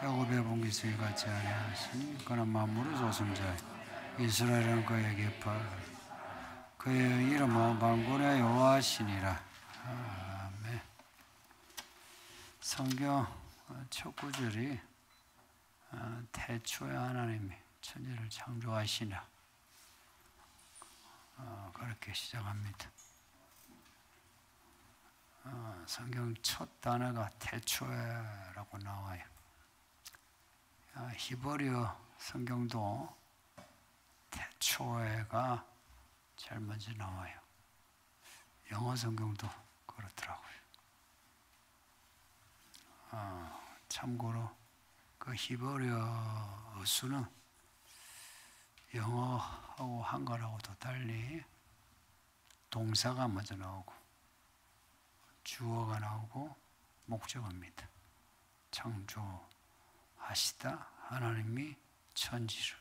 야곱의 본기수에 같지 아니하시니 그는 만물의 조성자 이스라엘은 그의 깃발 그의 이름은 만군의 여호와시니라. 아멘. 성경 첫 구절이 태초에 하나님이 천지를 창조하시나 그렇게 시작합니다. 성경 첫 단어가 태초에라고 나와요. 히브리어 성경도 태초에가 제일 먼저 나와요. 영어 성경도 그렇더라고요. 참고로 그 히브리어 수는 영어하고 한글하고도 달리 동사가 먼저 나오고 주어가 나오고 목적어입니다. 창조하시다 하나님이 천지를.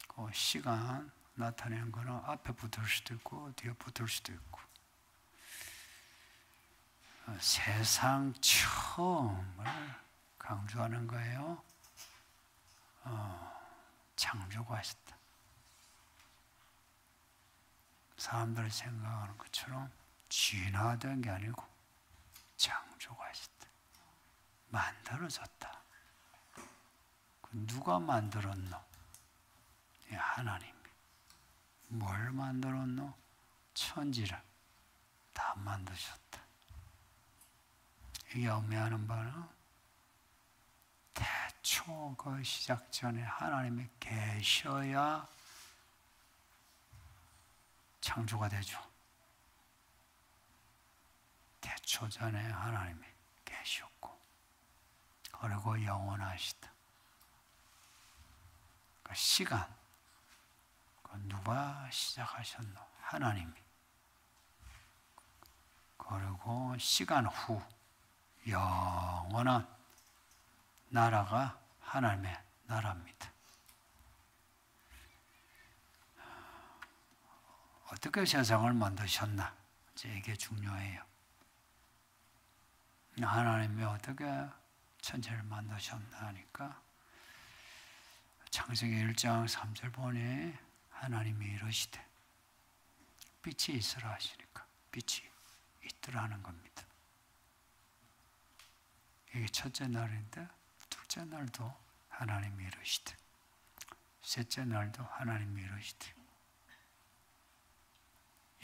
그 시간 나타내는 거는 앞에 붙을 수도 있고 뒤에 붙을 수도 있고. 세상 처음을 강조하는 거예요. 창조가 하셨다. 사람들이 생각하는 것처럼 진화된 게 아니고 창조가 하셨다. 만들어졌다. 누가 만들었노? 하나님이. 뭘 만들었노? 천지를 다 만드셨다. 이게 의미하는 바는 태초 그 시작 전에 하나님이 계셔야 창조가 되죠. 태초 전에 하나님이 계셨고 그리고 영원하시다. 그 시간 누가 시작하셨노? 하나님이. 그리고 시간 후 영원한 나라가 하나님의 나라입니다. 어떻게 세상을 만드셨나? 이제 이게 중요해요. 하나님이 어떻게 천지를 만드셨나 하니까 창세기 1장 3절 보니 하나님이 이러시되 빛이 있으라 하시니까 빛이 있더라는 겁니다. 이게 첫째 날인데 둘째 날도 하나님이 이러시되 셋째 날도 하나님이 이러시되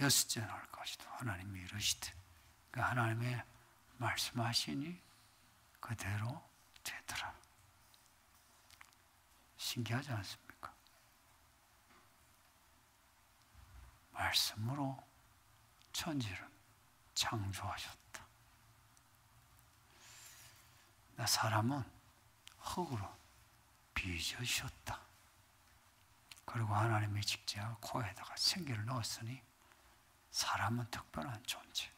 여섯째 날까지도 하나님이 이러시되 그러니까 하나님의 말씀하시니 그대로 되더라. 신기하지 않습니까? 말씀으로 천지를 창조하셨다. 사람은 흙으로 빚으셨다. 그리고 하나님이 직접 코에다가 생기를 넣었으니 사람은 특별한 존재,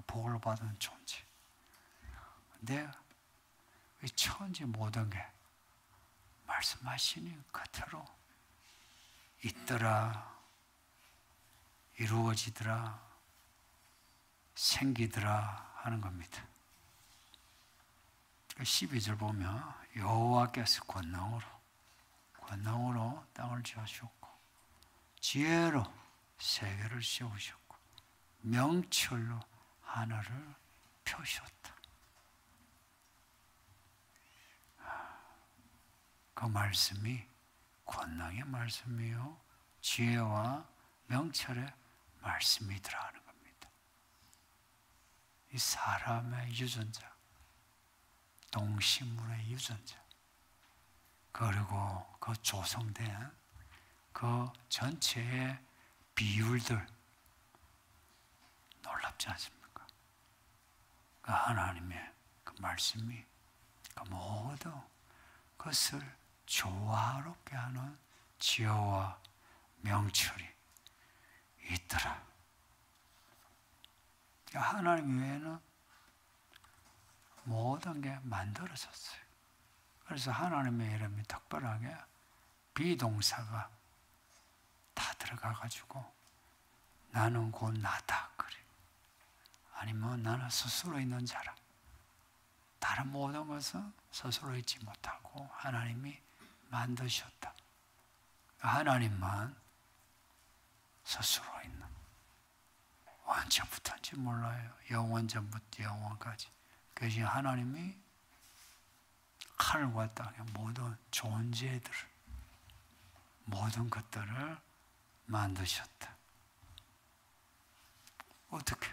복을 받은 존재. 근데 이 천지 모든 게 말씀하시니 그대로 있더라, 이루어지더라, 생기더라 하는 겁니다. 12절 보면 여호와께서 권능으로 땅을 지으셨고 지혜로 세계를 씌우셨고 명철로 하늘을 펴셨다. 그 말씀이 권능의 말씀이요 지혜와 명철의 말씀이더라 하는 겁니다. 이 사람의 유전자, 동식물의 유전자, 그리고 그 조성된 그 전체의 비율들 놀랍지 않습니까? 그 하나님의 그 말씀이 그 모든 것을 조화롭게 하는 지혜와 명철이 있더라. 하나님 외에는 모든 게 만들어졌어요. 그래서 하나님의 이름이 특별하게 비동사가 다 들어가가지고 나는 곧 나다 그래. 아니면 나는 스스로 있는 자라. 다른 모든 것은 스스로 있지 못하고 하나님이 만드셨다. 하나님만 스스로 있는, 언제부터인지 몰라요. 영원 전부터 영원까지 계신 하나님이 하늘과 땅의 모든 존재들, 모든 것들을 만드셨다. 어떻게?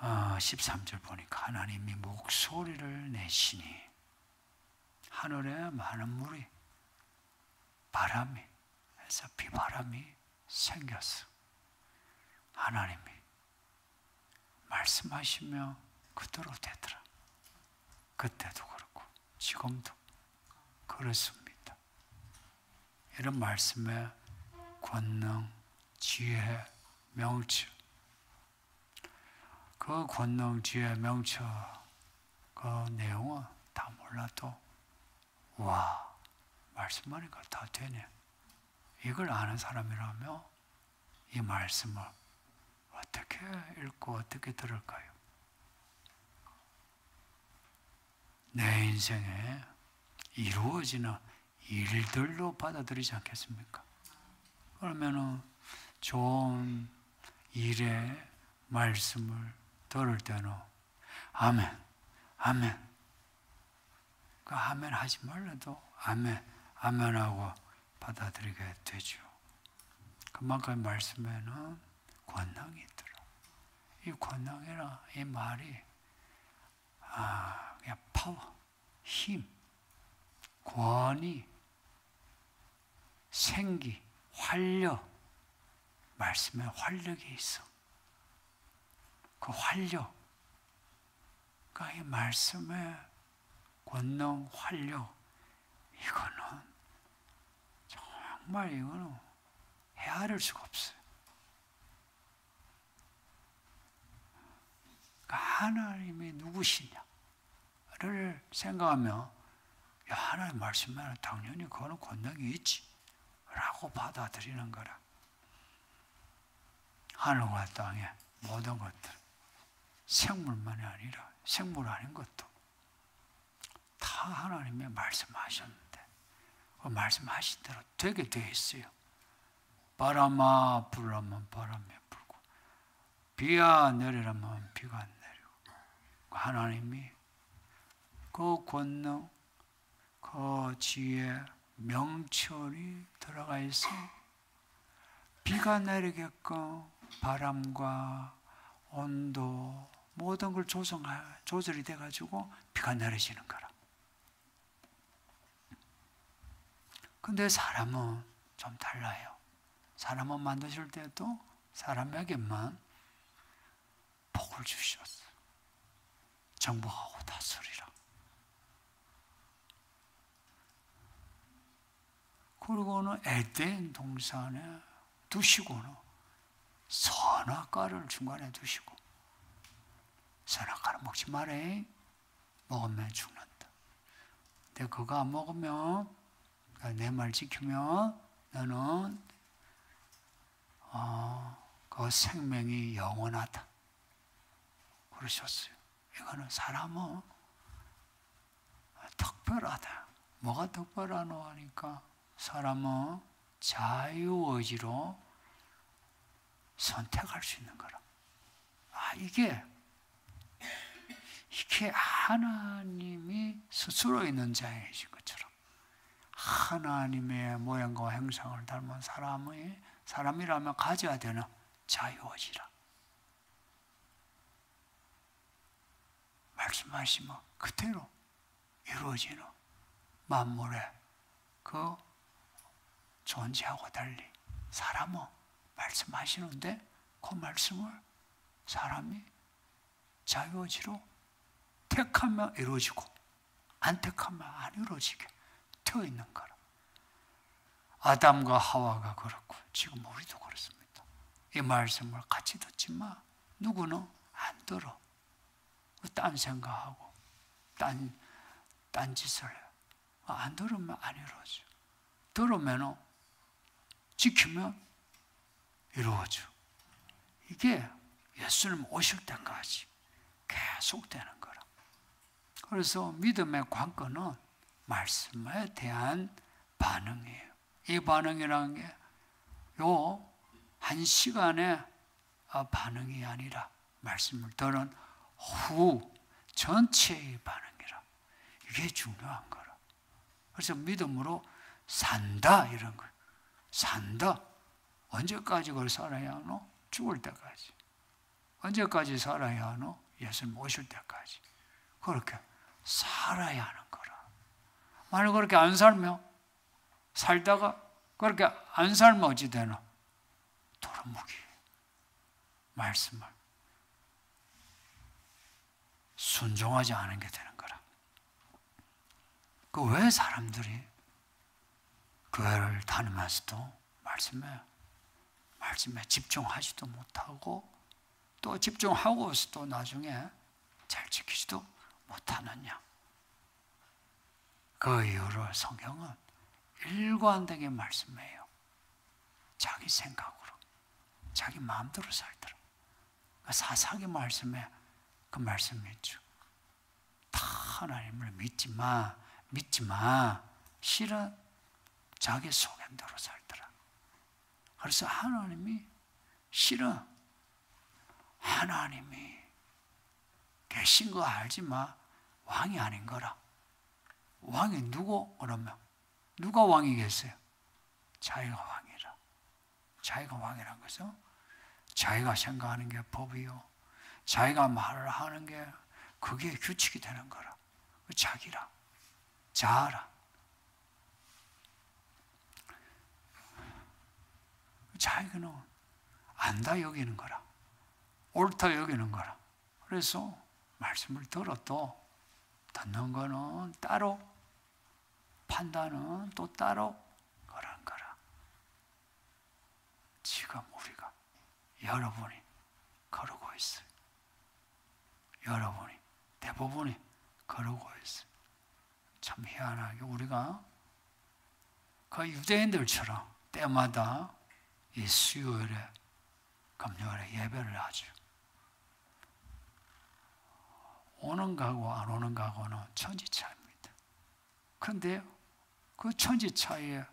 13절 보니까 하나님이 목소리를 내시니 하늘에 많은 물이, 바람이 해서 비바람이 생겼어. 하나님이 말씀하시며 그대로 되더라. 그때도 그렇고 지금도 그렇습니다. 이런 말씀에 권능, 지혜, 명철, 그 권능, 지혜, 명철 그 내용은 다 몰라도 와, 말씀하니까 다 되네. 이걸 아는 사람이라면 이 말씀을 어떻게 읽고 어떻게 들을까요? 내 인생에 이루어지는 일들로 받아들이지 않겠습니까? 그러면은 좋은 일의 말씀을 들을 때는 아멘, 아멘. 그 아멘 하지 말라도 아멘, 아멘하고 받아들이게 되죠. 그만큼 말씀에는 권능이 있더라. 이 권능이라 이 말이 그냥 파워, 힘, 권위, 생기, 활력, 말씀에 활력이 있어. 그 활력, 그러니까 이 말씀에 권능, 활력, 이거는 정말 이거는 헤아릴 수가 없어요. 그러니까 하나님이 누구시냐를 생각하면 야, 하나님 말씀에는 당연히 그거는 권능이 있지 라고 받아들이는 거라. 하늘과 땅의 모든 것들, 생물만이 아니라 생물 아닌 것도 다 하나님이 말씀하셨는데 그 말씀하신 대로 되게 되어 있어요. 바람아 불라면 바람이 불고 비야 내리라면 비가 내리고 하나님이 그 권능, 그 지혜, 명철이 들어가 있어 비가 내리게끔 바람과 온도 모든 걸 조절이 돼가지고 비가 내려지는 거라. 근데 사람은 좀 달라요. 사람은 만드실 때도 사람에게만 복을 주셨어. 정복하고 다스리라. 그리고는 에덴 동산에 두시고는 선악과를 중간에 두시고 선악과를 먹지 말래. 먹으면 죽는다. 근데 그거 안 먹으면 내 말 지키면 너는 그 생명이 영원하다. 그러셨어요. 이거는 사람은 특별하다. 뭐가 특별하노 하니까 사람은 자유의지로 선택할 수 있는 거라. 이게 하나님이 스스로 있는 자이신 것처럼 하나님의 모양과 형상을 닮은 사람이라면 가져야 되는 자유의지라. 말씀하시면 그대로 이루어지는 만물의 그 존재하고 달리 사람은 말씀하시는데 그 말씀을 사람이 자유의지로 택하면 이루어지고 안 택하면 안 이루어지게 되어 있는 거라. 아담과 하와가 그렇고 지금 우리도 그렇습니다. 이 말씀을 같이 듣지만 누구는 안 들어. 딴 생각하고 딴 짓을 해요. 안 들으면 안 이루어져. 들으면 지키면 이루어져. 이게 예수님 오실 때까지 계속 되는 거라. 그래서 믿음의 관건은 말씀에 대한 반응이에요. 이 반응이라는 게 요 한 시간의 반응이 아니라 말씀을 들은 후 전체의 반응이라. 이게 중요한 거라. 그래서 믿음으로 산다 이런 거예요. 산다. 언제까지 그걸 살아야 하노? 죽을 때까지. 언제까지 살아야 하노? 예수님 오실 때까지. 그렇게 살아야 하는 거라. 만약 그렇게 안 살면, 살다가 그렇게 안 살면 어찌 되나? 도루묵이 말씀을 순종하지 않은 게 되는 거라. 그 왜 사람들이 교회를 다니면서도 말씀에 집중하지도 못하고 또 집중하고서도 나중에 잘 지키지도 못하느냐? 그 이유로 성경은 일관되게 말씀해요. 자기 생각으로, 자기 마음대로 살더라. 사사기 말씀에 그 말씀이 있죠. 다 하나님을 믿지 마. 실은 자기 속임대로 살더라. 그래서 하나님이 실은 하나님이 계신 거 알지만 왕이 아닌 거라. 왕이 누구? 그러면 누가 왕이겠어요? 자기가 왕이라. 자기가 왕이란 것은 자기가 생각하는 게 법이요, 자기가 말을 하는 게 그게 규칙이 되는 거라. 자기라, 자아라. 자기는 안다 여기는 거라. 옳다 여기는 거라. 그래서 말씀을 들어도 듣는 거는 따로, 판단은 또 따로 그런 거라. 지금 우리가 여러분이 그러고 있어요. 여러분이 대부분이 그러고 있어요. 참 희한하게 우리가 그 유대인들처럼 때마다 이 수요일에 금요일에 예배를 하죠. 오는 가고 안 오는 가고는 천지차이입니다. 그런데 그 천지차이에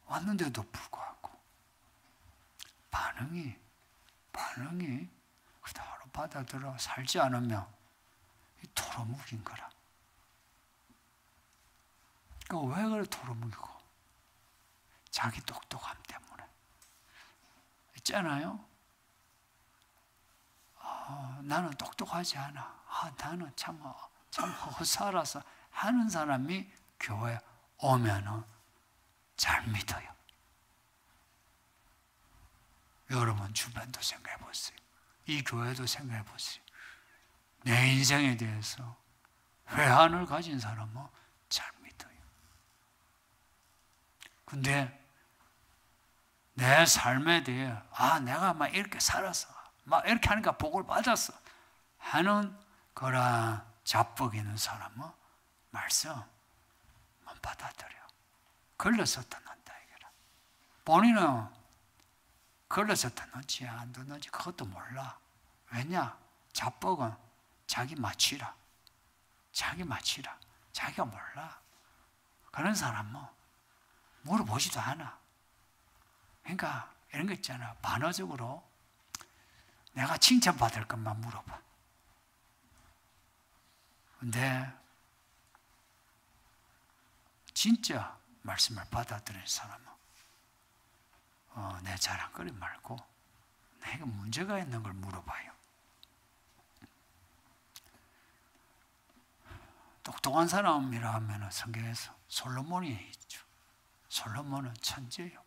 왔는데도 불구하고 반응이 그대로 받아들여 살지 않으면 도루묵인 거라. 왜 그래 도루묵이고? 자기 똑똑함 때문에. 있잖아요. 나는 똑똑하지 않아. 나는 참 허살아서 하는 사람이 교회 오면은 잘 믿어요. 여러분 주변도 생각해 보세요. 이 교회도 생각해 보세요. 내 인생에 대해서 회한을 가진 사람은 잘 믿어요. 근데 내 삶에 대해 내가 막 이렇게 살았어, 막 이렇게 하니까 복을 받았어 하는 그런 자뻑 있는 사람은 말씀만 받아들여. 걸려서 듣는다 이거라. 본인은 걸려서 듣는지 안 듣는지 그것도 몰라. 왜냐? 자뻑은 자기 마치라. 자기가 몰라. 그런 사람은 물어보지도 않아. 그러니까 이런 거 있잖아. 반어적으로 내가 칭찬받을 것만 물어봐. 근데 진짜 말씀을 받아들이는 사람은 내 자랑거리 말고 내가 문제가 있는 걸 물어봐요. 똑똑한 사람이라 하면 성경에서 솔로몬이 있죠. 솔로몬은 천재예요.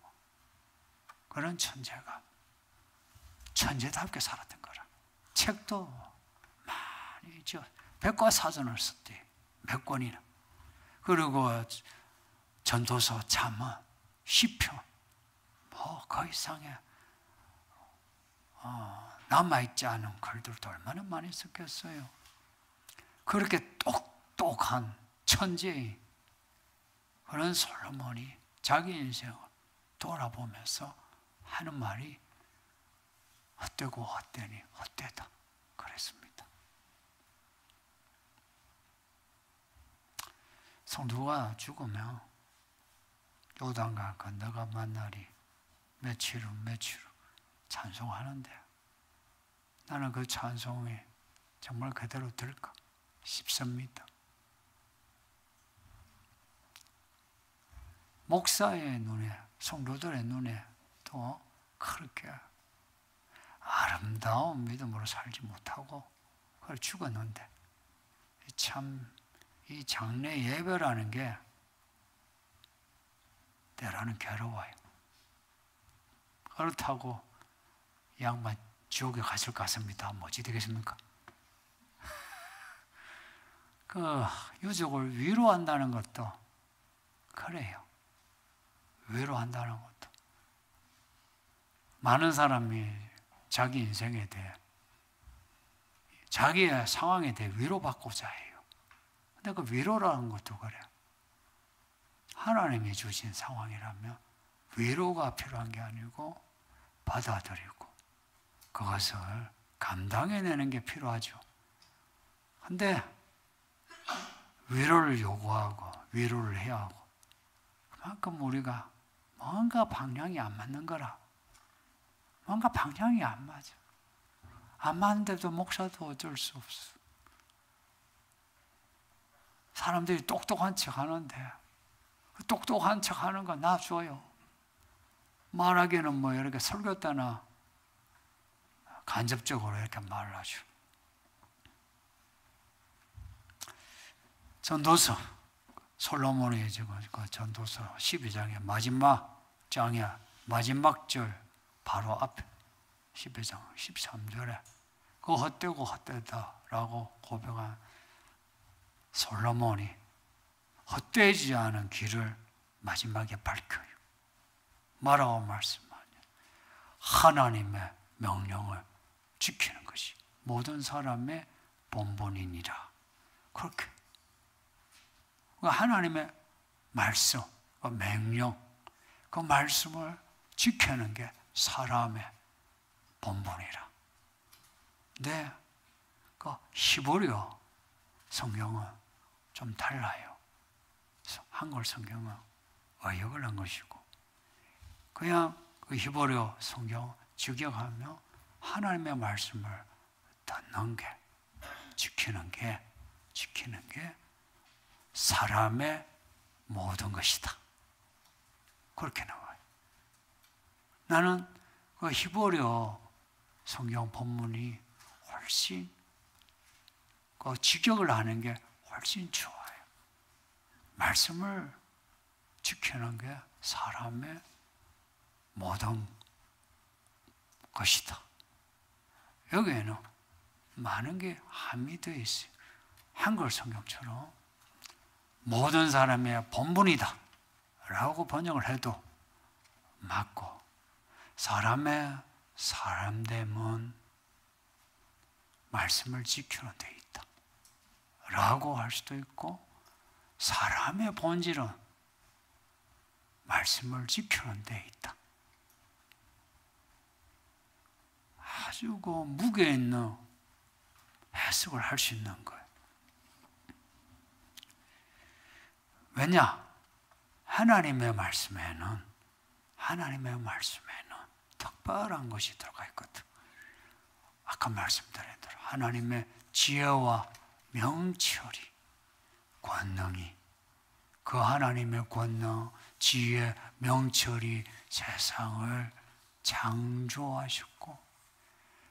그런 천재가 천재답게 살았던 거라. 책도 많이 있죠. 백과사전을 썼대. 몇 권이나. 그리고 전도서, 잠언, 시편, 그 이상의 남아있지 않은 글들도 얼마나 많이 썼겠어요. 그렇게 똑똑한 천재의 그런 솔로몬이 자기 인생을 돌아보면서 하는 말이 헛되고 헛되니 헛되다 그랬습니다. 성도가 죽으면 요단강 건너가 만날이 며칠 후 찬송하는데 나는 그 찬송이 정말 그대로 들까 싶습니다. 목사의 눈에, 성도들의 눈에 또 그렇게 아름다운 믿음으로 살지 못하고 그걸 죽었는데 참 이 장례 예배라는 게 때로는 괴로워요. 그렇다고 이 양반 지옥에 갔을 것 같습니다. 뭐지 되겠습니까? 그 유족을 위로한다는 것도 그래요. 위로한다는 것도. 많은 사람이 자기 인생에 대해 자기의 상황에 대해 위로받고자 해요. 근데 그 위로라는 것도 그래. 하나님이 주신 상황이라면 위로가 필요한 게 아니고 받아들이고 그것을 감당해내는 게 필요하죠. 근데 위로를 요구하고 위로를 해야 하고 그만큼 우리가 뭔가 방향이 안 맞는 거라. 뭔가 방향이 안 맞아. 안 맞는데도 목사도 어쩔 수 없어. 사람들이 똑똑한 척 하는데 그 똑똑한 척 하는 거 놔줘요. 말하기는 뭐 이렇게 설교 때나 간접적으로 이렇게 말을 하죠. 전도서 솔로몬이 지금 그 전도서 12장의 마지막 장이야. 마지막 절 바로 앞에 12장 13절에 그 헛되고 헛되다라고 고백한 솔로몬이 헛되지 않은 길을 마지막에 밝혀요. 뭐라고 말씀하냐? 하나님의 명령을 지키는 것이 모든 사람의 본분이니라. 그렇게 하나님의 말씀, 그 명령, 그 말씀을 지키는 게 사람의 본분이라. 근데 그 히브리어 성경은 좀 달라요. 한글 성경은 어역을 한 것이고 그냥 그 히브리어 성경 직역하면 하나님의 말씀을 듣는 게 지키는 게 사람의 모든 것이다. 그렇게 나와요. 나는 그 히브리어 성경 본문이 훨씬 그 직역을 하는 게 훨씬 좋아요. 말씀을 지키는 게 사람의 모든 것이다. 여기에는 많은 게 함의되어 있어요. 한글 성경처럼 모든 사람의 본분이다 라고 번역을 해도 맞고 사람의 사람됨은 말씀을 지키는 데 있다 라고 할 수도 있고 사람의 본질은 말씀을 지키는 데 있다. 아주 그 무게 있는 해석을 할 수 있는 거예요. 왜냐? 하나님의 말씀에는 특별한 것이 들어가 있거든. 아까 말씀드린 대로 하나님의 지혜와 명철이, 권능이, 그 하나님의 권능, 지혜, 명철이 세상을 창조하셨고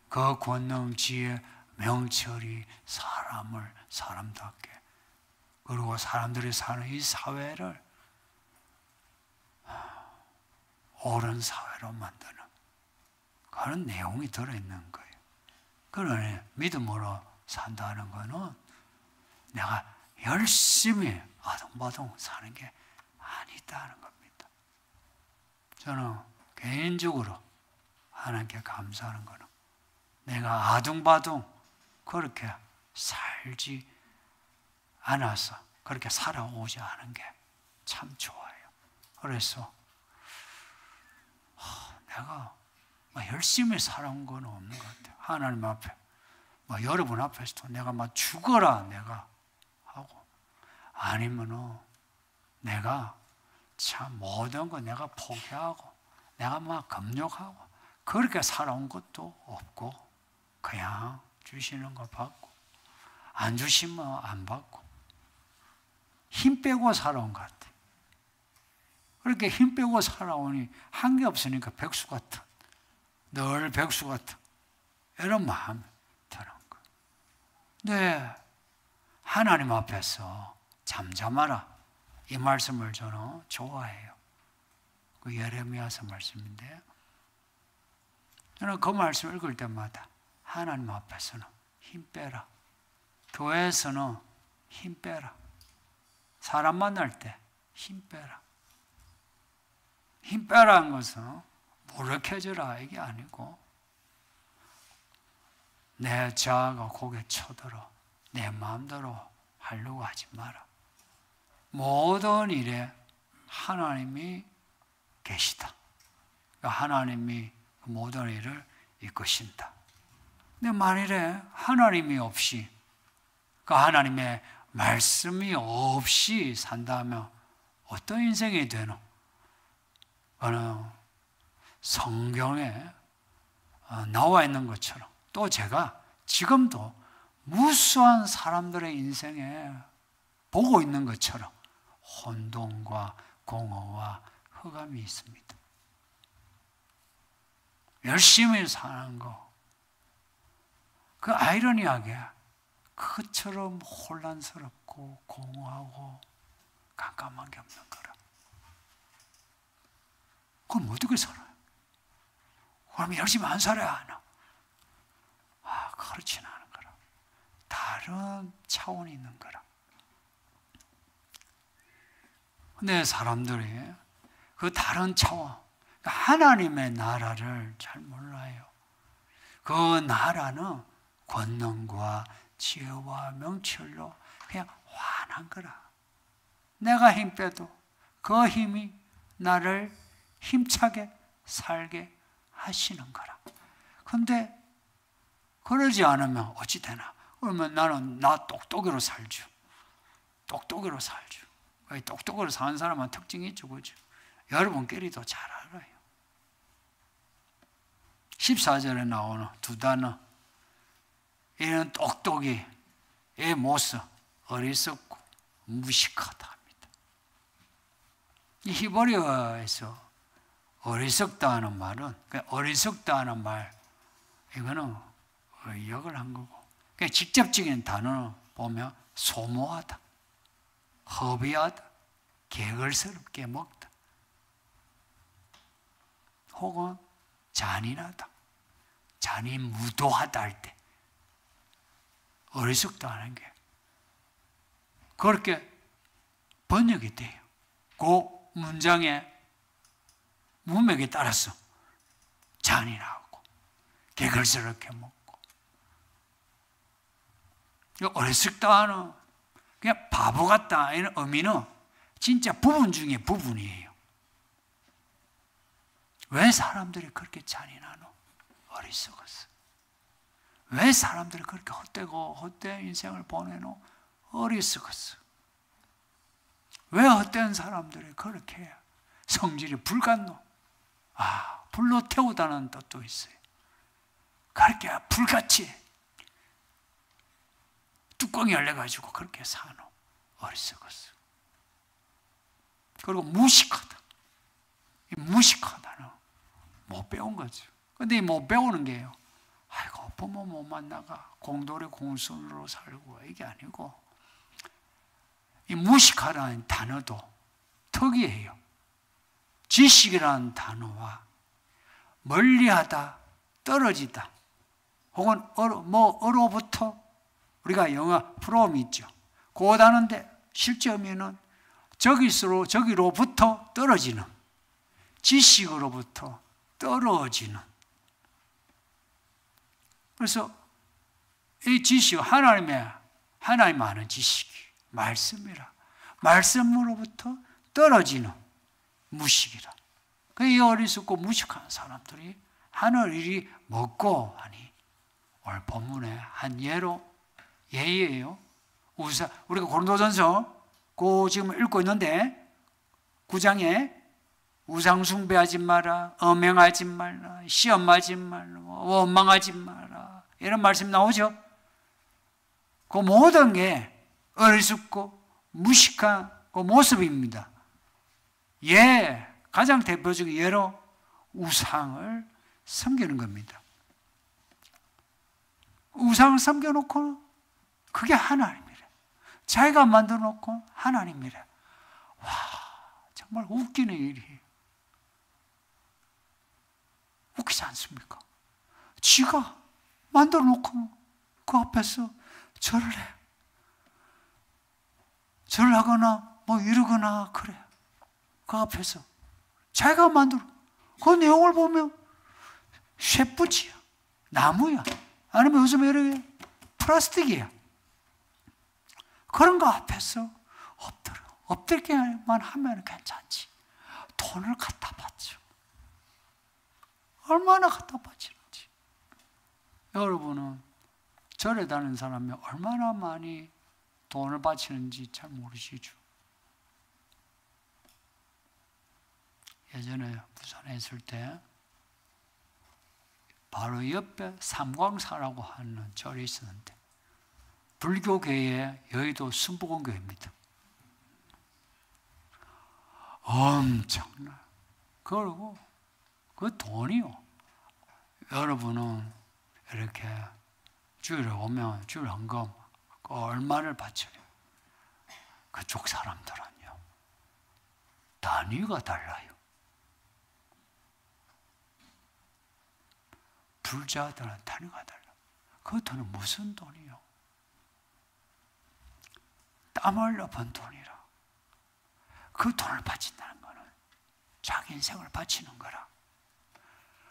그 권능, 지혜, 명철이 사람을 사람답게 그리고 사람들이 사는 이 사회를 옳은 사회로 만드는 그런 내용이 들어있는 거예요. 그러니 믿음으로 산다는 거는 내가 열심히 아둥바둥 사는 게 아니다는 겁니다. 저는 개인적으로 하나님께 감사하는 거는 내가 아둥바둥 그렇게 살지 않아서 그렇게 살아오지 않은 게 참 좋아요. 그래서 내가 열심히 살아온 건 없는 것 같아요. 하나님 앞에 여러분 앞에서도 내가 죽어라 내가 하고 아니면은 내가 참 모든 거 내가 포기하고 내가 막 금욕하고 그렇게 살아온 것도 없고 그냥 주시는 거 받고 안 주시면 안 받고 힘 빼고 살아온 것 같아. 그렇게 힘 빼고 살아오니 한 게 없으니까 백수 같은, 늘 백수 같은 이런 마음이 드는 거예요. 네, 하나님 앞에서 잠잠하라, 이 말씀을 저는 좋아해요. 그 예레미야서 말씀인데 저는 그 말씀 읽을 때마다 하나님 앞에서는 힘 빼라, 교회에서는 힘 빼라, 사람 만날 때 힘 빼라. 힘 빼라는 것은 무력해져라 이게 아니고 내 자아가 고개 쳐들어 내 마음대로 하려고 하지 마라. 모든 일에 하나님이 계시다. 하나님이 모든 일을 이끄신다. 근데 만일에 하나님이 없이, 그 하나님의 말씀이 없이 산다면 어떤 인생이 되노? 어느 성경에 나와 있는 것처럼 또 제가 지금도 무수한 사람들의 인생에 보고 있는 것처럼 혼돈과 공허와 흑암이 있습니다. 열심히 사는 거, 그 아이러니하게 그처럼 혼란스럽고 공허하고 깜깜한 게 없는 거라. 그럼 어떻게 살아요? 그럼 열심히 안 살아야 하나? 그렇지는 않은 거라. 다른 차원이 있는 거라. 근데 사람들이 그 다른 차원, 하나님의 나라를 잘 몰라요. 그 나라는 권능과 지혜와 명철로 그냥 환한 거라. 내가 힘 빼도 그 힘이 나를 힘차게 살게 하시는 거라. 그런데 그러지 않으면 어찌 되나? 그러면 나는 나 똑똑이로 살죠. 똑똑이로 살죠. 똑똑이로 사는 사람은 특징이 있죠, 그죠? 여러분끼리도 잘 알아요. 14절에 나오는 두 단어, 이는 똑똑이, 의 모습, 어리석고 무식하다 합니다. 이 히브리어에서 어리석다 하는 말은, 어리석다 하는 말, 이거는 의역을 한 거고, 직접적인 단어는 보면 소모하다, 허비하다, 개걸스럽게 먹다, 혹은 잔인하다, 잔인무도하다 할 때 어리석다 하는 게 그렇게 번역이 돼요. 그 문장의 문맥에 따라서 잔인하고 개걸스럽게 먹고, 어리석다 하는 그냥 바보 같다 이런 의미는 진짜 부분 중에 부분이에요. 왜 사람들이 그렇게 잔인하노? 어리석었어. 왜 사람들이 그렇게 헛되고 헛된 인생을 보내노? 어리석었어. 왜 헛된 사람들이 그렇게 성질이 불같노? 불로 태우다는 뜻도 있어요. 그렇게 불같이 뚜껑이 열려가지고 그렇게 사노? 어리석었어. 그리고 무식하다. 이 무식하다는 못 배운 거죠. 근데 이 못 배우는 게요, 부모 못 만나가 공돌이 공순으로 살고 이게 아니고, 이 무식하다는 단어도 특이해요. 지식이라는 단어와 멀리하다, 떨어지다, 혹은 어로부터, 우리가 영어 from 있죠. 그 단어인데 실제 의미는 저기로부터 떨어지는, 지식으로부터 떨어지는. 그래서 이 지식, 하나님 아는 지식이 말씀이라. 말씀으로부터 떨어지는 무식이라. 이 어리석고 무식한 사람들이 하늘 일이 먹고 하니, 오늘 본문의 한 예예요. 우리가 고린도전서 지금 읽고 있는데 9장에 우상 숭배하지 마라, 음행하지 말라, 시험하지 말라, 원망하지 마라, 이런 말씀이 나오죠. 그 모든 게 어리숙고 무식한 그 모습입니다. 가장 대표적인 예로 우상을 섬기는 겁니다. 우상을 섬겨놓고 그게 하나님이래. 자기가 만들어놓고 하나님이래. 와, 정말 웃기는 일이에요. 웃기지 않습니까? 지가 만들어놓고 그 앞에서 절을 해. 절을 하거나 뭐 이러거나 그래. 그 앞에서 자기가 만들어. 그 내용을 보면 쇠붙이야, 나무야, 아니면 요즘에 이렇게 플라스틱이야. 그런 거 앞에서 엎드리기만 하면 괜찮지. 돈을 갖다 바쳐. 얼마나 갖다 바치는지. 여러분은 절에 다니는 사람이 얼마나 많이 돈을 바치는지 잘 모르시죠. 예전에 부산에 있을 때 바로 옆에 삼광사라고 하는 절이 있었는데 불교계의 여의도 순복음교회입니다. 엄청나. 그리고 그 돈이요. 여러분은 이렇게 주일에 오면 주일 헌금 얼마를 바쳐요? 그쪽 사람들은요. 단위가 달라요. 불자들은 단위가 달라. 그 돈은 무슨 돈이요? 땀 흘려 번 돈이라. 그 돈을 바친다는 거는 자기 인생을 바치는 거라.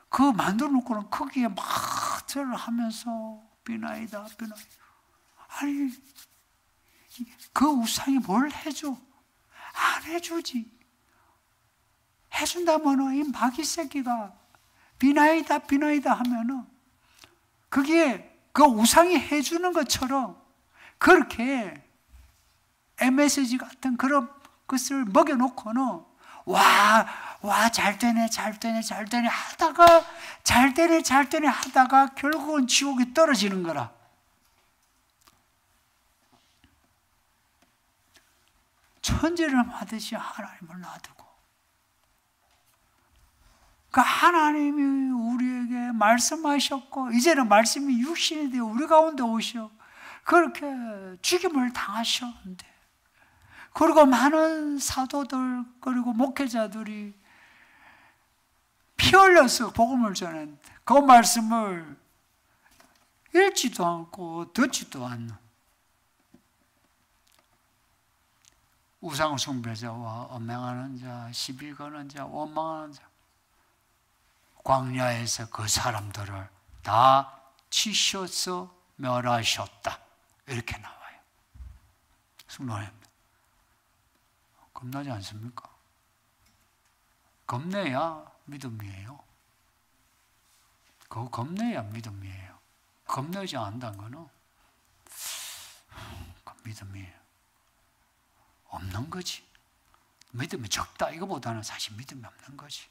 그 만들어 놓고는 거기에 막 절을 하면서 비나이다. 아니, 그 우상이 뭘 해줘? 안 해주지. 해준다면 이 마귀 새끼가 비나이다 하면은 그게 그 우상이 해주는 것처럼 그렇게 MSG 같은 그런 것을 먹여놓고는 와 잘되네 하다가 잘되네 하다가 결국은 지옥에 떨어지는 거라. 천재를 하듯이 하나님을 놔두고 그 하나님이 우리에게 말씀하셨고 이제는 말씀이 육신이 되어 우리 가운데 오셔 그렇게 죽임을 당하셨는데 그리고 많은 사도들 그리고 목회자들이 피 흘려서 복음을 전했는데 그 말씀을 읽지도 않고 듣지도 않는 우상 숭배자와 음행하는 자, 시비 거는 자, 원망하는 자 광야에서 그 사람들을 다 치셔서 멸하셨다. 이렇게 나와요. 순간입니다. 겁나지 않습니까? 겁내야 믿음이에요. 그거 겁내야 믿음이에요. 겁내지 않는다는 거는 그 믿음이 없는 거지. 믿음이 적다 이거보다는 사실 믿음이 없는 거지.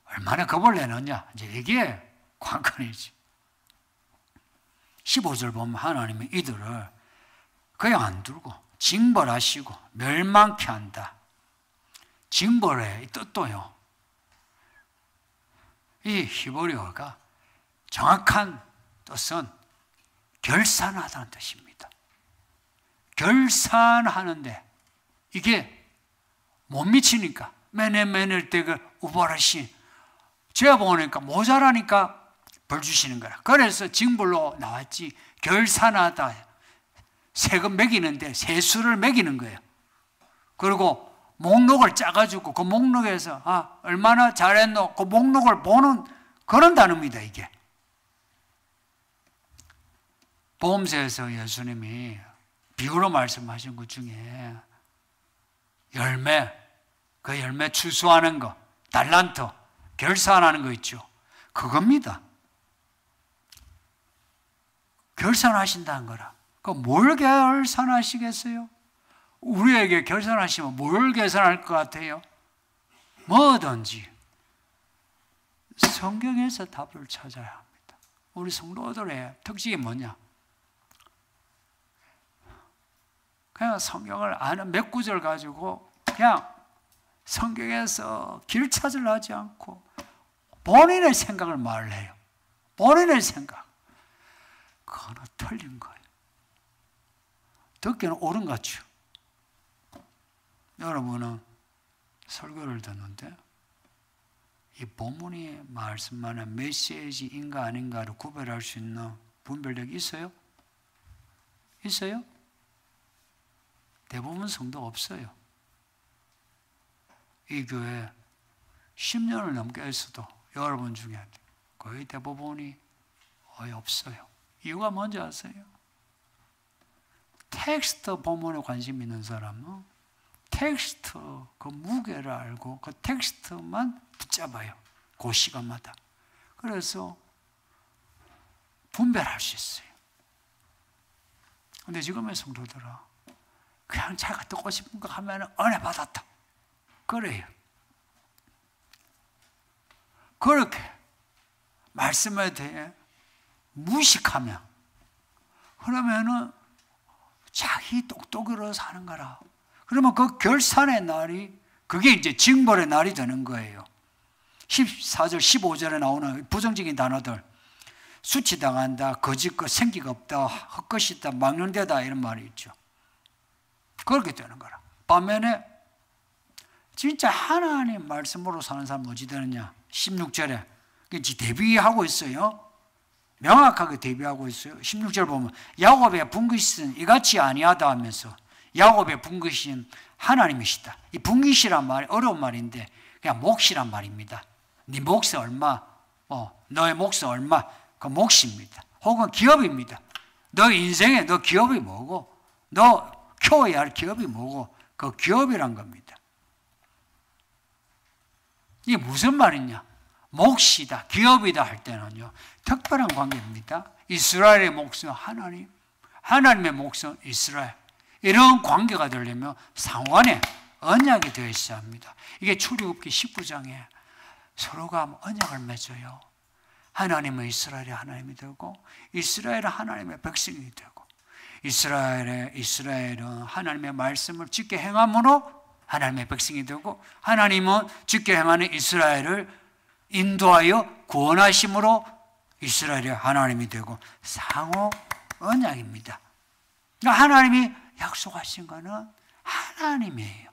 얼마나 겁을 내느냐 이제 이게 관건이지. 15절 보면 하나님이 이들을 그냥 안 두고 징벌하시고 멸망케 한다. 징벌의 뜻도요. 이 히브리어가 정확한 뜻은 결산하다는 뜻입니다. 결산하는데 이게 못 미치니까 매낼 때 그 우발하신 제가 보니까 모자라니까 벌 주시는 거라. 그래서 징벌로 나왔지. 결산하다. 세금 매기는데 세수를 매기는 거예요. 그리고 목록을 짜가지고 그 목록에서 얼마나 잘했노 그 목록을 보는 그런 단어입니다. 이게 보험서에서 예수님이 비유로 말씀하신 것 중에 열매, 그 열매 추수하는 거, 달란트 결산하는 거 있죠. 그겁니다. 결산하신다는 거라. 그 뭘 결산하시겠어요? 우리에게 결산하시면 뭘 계산할 것 같아요? 뭐든지 성경에서 답을 찾아야 합니다. 우리 성도들의 특징이 뭐냐? 그냥 성경을 아는 몇 구절 가지고 그냥 성경에서 길 찾으려 하지 않고 본인의 생각을 말해요. 본인의 생각. 그거는 틀린 거예요. 듣기는 옳은 것 같죠. 여러분은 설교를 듣는데 이 본문이 말씀하는 메시지인가 아닌가를 구별할 수 있는 분별력이 있어요? 있어요? 대부분 성도 없어요. 이 교회 10년을 넘게 했어도 여러분 중에 거의 대부분이 거의 없어요. 이유가 뭔지 아세요? 텍스트 본문에 관심 있는 사람은 텍스트 그 무게를 알고 그 텍스트만 붙잡아요. 그 시간마다. 그래서 분별할 수 있어요. 근데 지금의 성도들은 그냥 자기가 듣고 싶은 거 하면 은혜 받았다. 그래요. 그렇게 말씀에 대해 무식하면 그러면은 자기 똑똑으로 사는 거라. 그러면 그 결산의 날이 그게 이제 징벌의 날이 되는 거예요. 14절, 15절에 나오는 부정적인 단어들 수치당한다, 거짓것, 생기가 없다, 헛것이다, 망령되다 이런 말이 있죠. 그렇게 되는 거라. 반면에 진짜 하나님 말씀으로 사는 사람은 어찌 되느냐? 16절에 대비하고 있어요. 명확하게 대비하고 있어요. 16절 보면 야곱의 분깃은 이같이 아니하다 하면서 야곱의 분깃은 하나님이시다. 이 분깃이란 말이 어려운 말인데 그냥 몫이란 말입니다. 네 몫이 얼마, 너의 몫이 얼마, 그 몫입니다. 혹은 기업입니다. 너 인생에 너 기업이 뭐고, 너 키워야 할 기업이 뭐고, 그 기업이란 겁니다. 이게 무슨 말이냐? 몫이다, 기업이다 할 때는요, 특별한 관계입니다. 이스라엘의 몫은 하나님, 하나님의 몫은 이스라엘. 이런 관계가 되려면 상관에 언약이 되어 있어야 합니다. 이게 출애굽기 19장에 서로가 언약을 맺어요. 하나님은 이스라엘의 하나님이 되고 이스라엘은 하나님의 백성이 되고 이스라엘은 하나님의 말씀을 지켜 행함으로 하나님의 백성이 되고 하나님은 지켜 행하는 이스라엘을 인도하여 구원하심으로 이스라엘의 하나님이 되고 상호 언약입니다. 그러니까 하나님이 약속하신 것은 하나님이에요.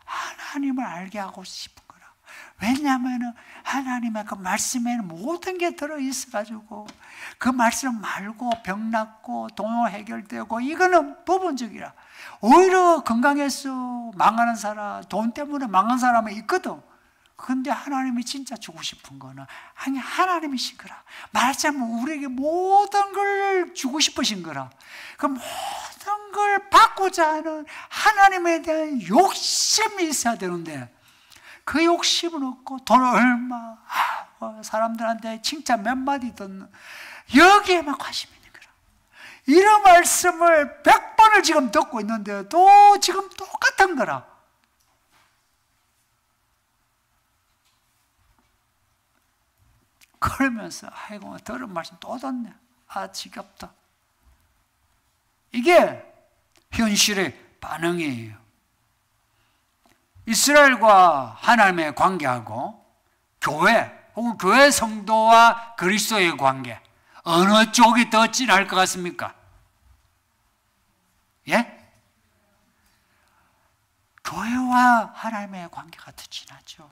하나님을 알게 하고 싶은 거라. 왜냐하면 하나님의 그 말씀에는 모든 게 들어있어가지고 그 말씀 말고 병 낫고 동요 해결되고 이거는 부분적이라. 오히려 건강해서 망하는 사람, 돈 때문에 망한 사람은 있거든. 근데 하나님이 진짜 주고 싶은 거는 하나님이신 거라. 말하자면 우리에게 모든 걸 주고 싶으신 거라. 그 모든 걸 받고자 하는 하나님에 대한 욕심이 있어야 되는데 그 욕심은 없고 돈 얼마, 사람들한테 칭찬 몇 마디 듣는 여기에만 관심이 있는 거라. 이런 말씀을 100번을 지금 듣고 있는데 또 지금 똑같은 거라. 그러면서 아이고 들은 말씀 또 듣네. 지겹다. 이게 현실의 반응이에요. 이스라엘과 하나님의 관계하고 교회 혹은 교회 성도와 그리스도의 관계 어느 쪽이 더 진할 것 같습니까? 예? 교회와 하나님의 관계가 더 진하죠.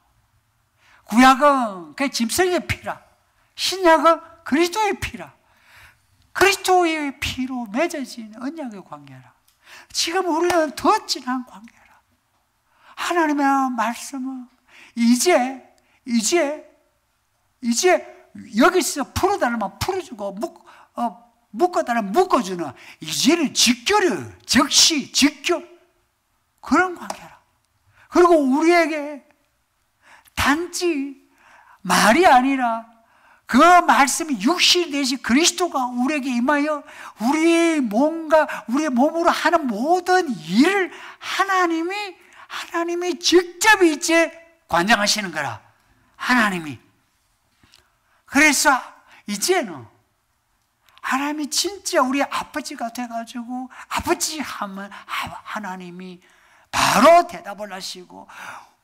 구약은 그 짐승의 피라, 신약은 그리스도의 피라. 그리스도의 피로 맺어진 언약의 관계라. 지금 우리는 더 진한 관계라. 하나님의 말씀은 이제 여기서 풀어달라면 풀어주고 묶어달라면 묶어주는 이제는 직결이에요. 즉시 직결 그런 관계라. 그리고 우리에게 단지 말이 아니라 그 말씀이 육신이 되신 그리스도가 우리에게 임하여 우리의 몸으로 하는 모든 일을 하나님이 직접 이제 관장하시는 거라. 하나님이. 그래서 이제는 하나님이 진짜 우리 아버지가 돼가지고 아버지 하면 하나님이 바로 대답을 하시고,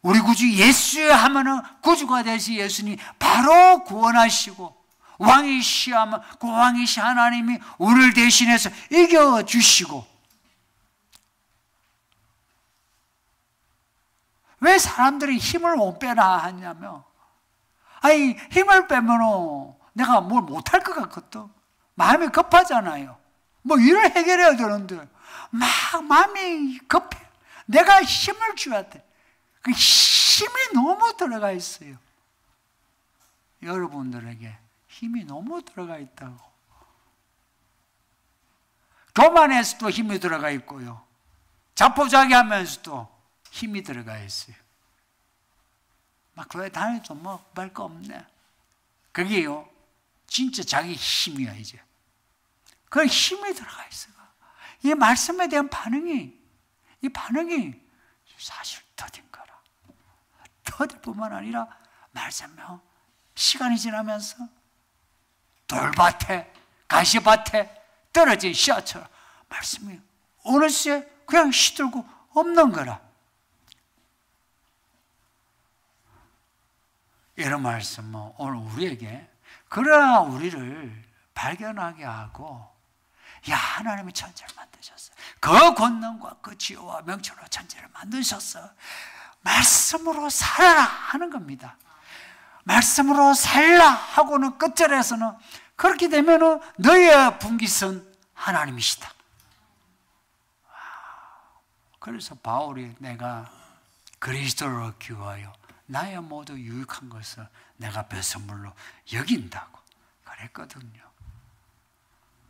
우리 구주 예수 하면은 구주가 되시 예수님 바로 구원하시고, 왕이시 하면 그 왕이시 하나님이 우리를 대신해서 이겨주시고. 왜 사람들이 힘을 못 빼나 하냐면, 아니 힘을 빼면 내가 뭘 못할 것 같거든. 마음이 급하잖아요. 뭐 일을 해결해야 되는데 막 마음이 급해. 내가 힘을 줘야 돼. 그 힘이 너무 들어가 있어요. 여러분들에게 힘이 너무 들어가 있다고. 교만에서도 힘이 들어가 있고요, 자포자기 하면서도 힘이 들어가 있어요. 막 교회 다녀도 뭐 별 거 없네. 그게요 진짜 자기 힘이야. 이제 그 힘이 들어가 있어요. 이 말씀에 대한 이 반응이 사실 더딘 거라. 더딜 뿐만 아니라 말씀은 시간이 지나면서 돌밭에 가시밭에 떨어진 씨앗처럼 말씀이 어느새 그냥 시들고 없는 거라. 이런 말씀은 오늘 우리에게, 그러나 우리를 발견하게 하고, 야, 하나님이 천지를 만드셨어. 그 권능과 그 지혜와 명철로 천지를 만드셨어. 말씀으로 살아라 하는 겁니다. 말씀으로 살라 하고는 끝절에서는 그렇게 되면은 너의 분깃은 하나님이시다. 그래서 바울이 내가 그리스도를 기워하여 나의 모두 유익한 것을 내가 배설물로 여긴다고 그랬거든요.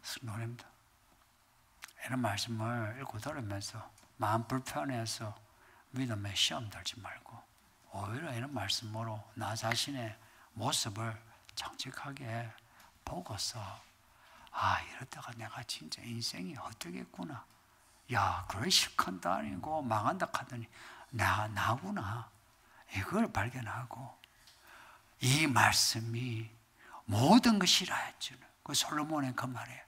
성도님들, 이런 말씀을 읽고 들으면서 마음 불편해서 믿음에 시험 들지 말고, 오히려 이런 말씀으로 나 자신의 모습을 정직하게 보고서, 아, 이러다가 내가 진짜 인생이 헛되겠구나. 야, 그래 실컷도 아니고 망한다 하더니 나구나. 이걸 발견하고, 이 말씀이 모든 것이라 했잖아요. 그 솔로몬의 그 말이에요.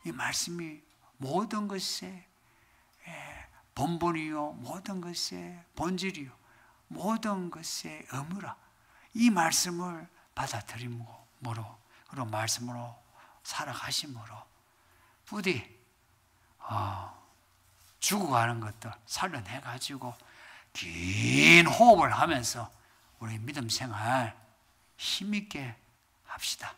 이 말씀이 모든 것의 본본이요, 모든 것의 본질이요, 모든 것의 의무라. 이 말씀을 받아들임으로, 그리고 말씀으로 살아가심으로 부디 죽어가는 것들 살려내가지고 긴 호흡을 하면서 우리 믿음 생활 힘있게 합시다.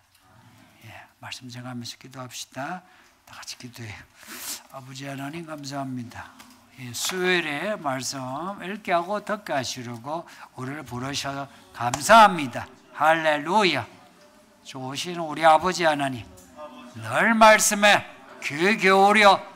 예, 말씀 전하면서 기도합시다. 다 같이 기도해요. 아버지 하나님 감사합니다. 예, 수요일에 말씀 읽게 하고 듣게 하시려고 우리를 부르셔서 감사합니다. 할렐루야. 좋으신 우리 아버지 하나님, 늘 말씀에 귀 기울여